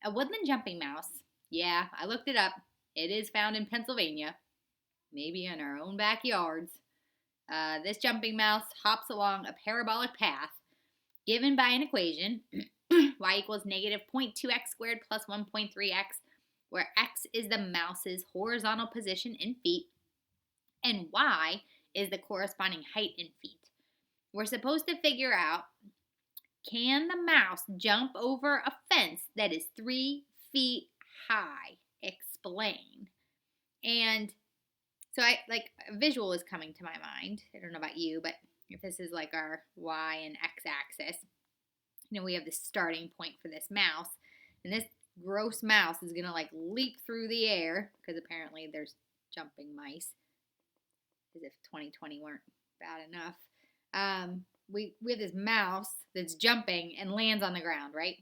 A woodland jumping mouse. Yeah, I looked it up. It is found in Pennsylvania, maybe in our own backyards. This jumping mouse hops along a parabolic path given by an equation y equals negative 0.2x squared plus 1.3x, where x is the mouse's horizontal position in feet and y is the corresponding height in feet. We're supposed to figure out, can the mouse jump over a fence that is 3 feet high? Explain. And so a visual is coming to my mind. I don't know about you, but if this is like our y and x axis, we have the starting point for this mouse, and this gross mouse is gonna like leap through the air because apparently there's jumping mice, as if 2020 weren't bad enough. We have this mouse that's jumping and lands on the ground, right?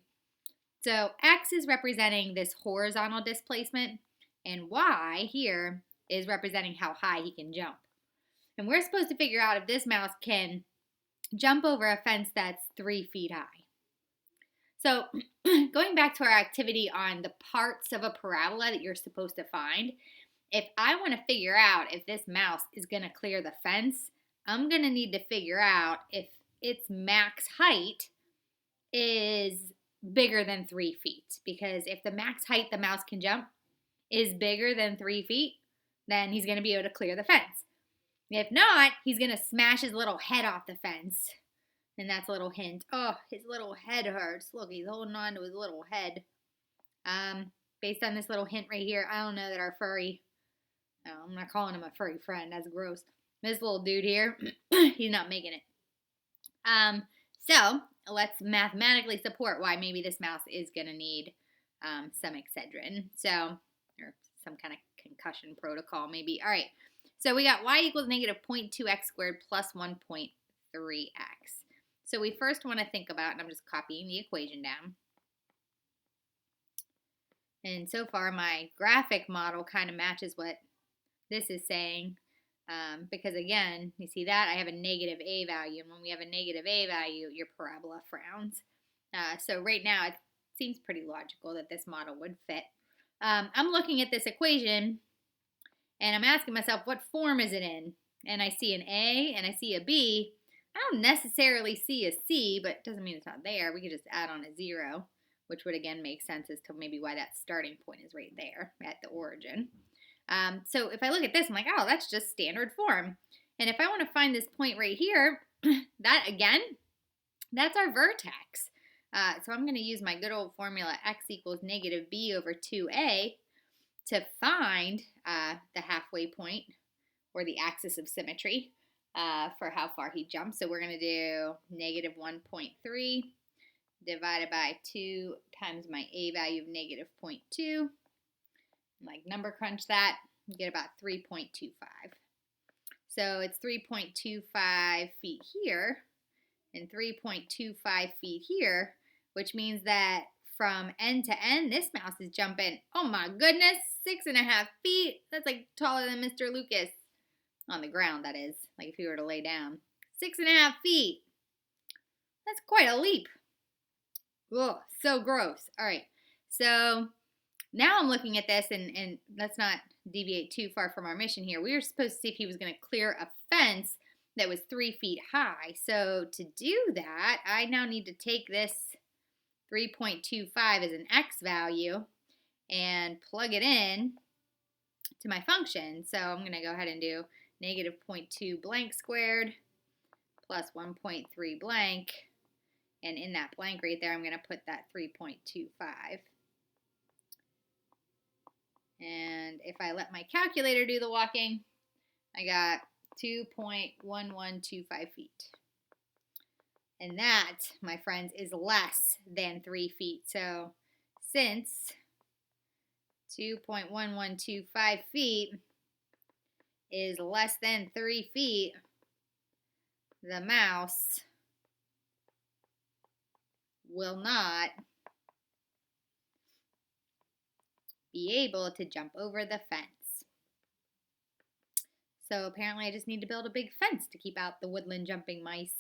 So x is representing this horizontal displacement, and y here is representing how high he can jump. And we're supposed to figure out if this mouse can jump over a fence that's 3 feet high. So going back to our activity on the parts of a parabola that you're supposed to find, if I want to figure out if this mouse is going to clear the fence, I'm going to need to figure out if its max height is bigger than 3 feet. Because if the max height the mouse can jump is bigger than 3 feet, then he's going to be able to clear the fence. If not, he's going to smash his little head off the fence. And that's a little hint. Oh, his little head hurts. Look, he's holding on to his little head. Based on this little hint right here, I don't know that our furry, no, I'm not calling him a furry friend. That's gross. This little dude here, he's not making it. So let's mathematically support why maybe this mouse is going to need some Excedrin. So, or some kind of concussion protocol maybe. All right. So we got y equals negative 0.2x squared plus 1.3x. So we first want to think about, and I'm just copying the equation down. And so far my graphic model kind of matches what this is saying. Because again, you see that? I have a negative a value. And when we have a negative a value, your parabola frowns. So right now it seems pretty logical that this model would fit. I'm looking at this equation and I'm asking myself, what form is it in? And I see an A and I see a B. I don't necessarily see a C, but it doesn't mean it's not there. We could just add on a 0, which would again make sense as to maybe why that starting point is right there at the origin. So if I look at this, I'm like, oh, that's just standard form. And if I want to find this point right here, that again, that's our vertex. So I'm going to use my good old formula x equals negative b over 2a to find the halfway point or the axis of symmetry for how far he jumps. So we're going to do negative 1.3 divided by 2 times my a value of negative 0.2. Like number crunch that, you get about 3.25. So it's 3.25 feet here and 3.25 feet here, which means that from end to end, this mouse is jumping, oh my goodness, 6.5 feet. That's like taller than Mr. Lucas. On the ground, that is, like if he were to lay down. 6.5 feet. That's quite a leap. Ugh, so gross. All right, so now I'm looking at this, and let's not deviate too far from our mission here. We were supposed to see if he was going to clear a fence that was 3 feet high. So to do that, I now need to take this 3.25 as an x value and plug it in to my function. So I'm going to go ahead and do negative 0.2 blank squared plus 1.3 blank. And in that blank right there, I'm going to put that 3.25. And if I let my calculator do the walking, I got 2.1125 feet. And that, my friends, is less than 3 feet. So since 2.1125 feet is less than 3 feet, the mouse will not be able to jump over the fence. So apparently I just need to build a big fence to keep out the woodland jumping mice.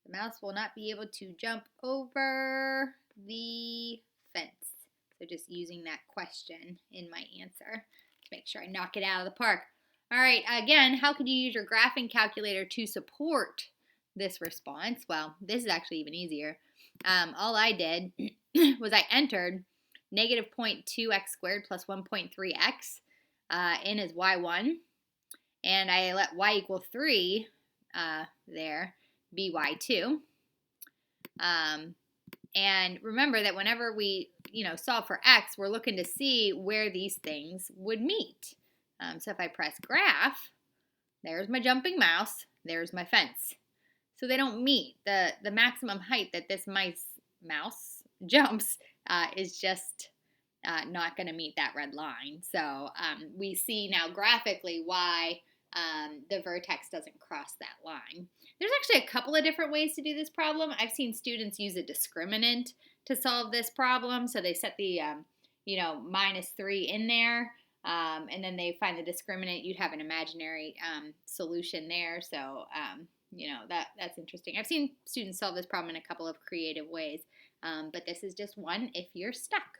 The mouse will not be able to jump over the fence. So just using that question in my answer to make sure I knock it out of the park. All right, again, how could you use your graphing calculator to support this response? Well, this is actually even easier. All I did was I entered negative 0.2x squared plus 1.3x in as y1, and I let y equal 3 there be y2. And remember that whenever we, solve for x, we're looking to see where these things would meet. So if I press graph, there's my jumping mouse, there's my fence. So they don't meet. The maximum height that this mouse jumps is just not going to meet that red line. So we see now graphically why the vertex doesn't cross that line. There's actually a couple of different ways to do this problem. I've seen students use a discriminant to solve this problem. So they set the, -3 in there, and then they find the discriminant. You'd have an imaginary solution there. So, that's interesting. I've seen students solve this problem in a couple of creative ways, but this is just one if you're stuck.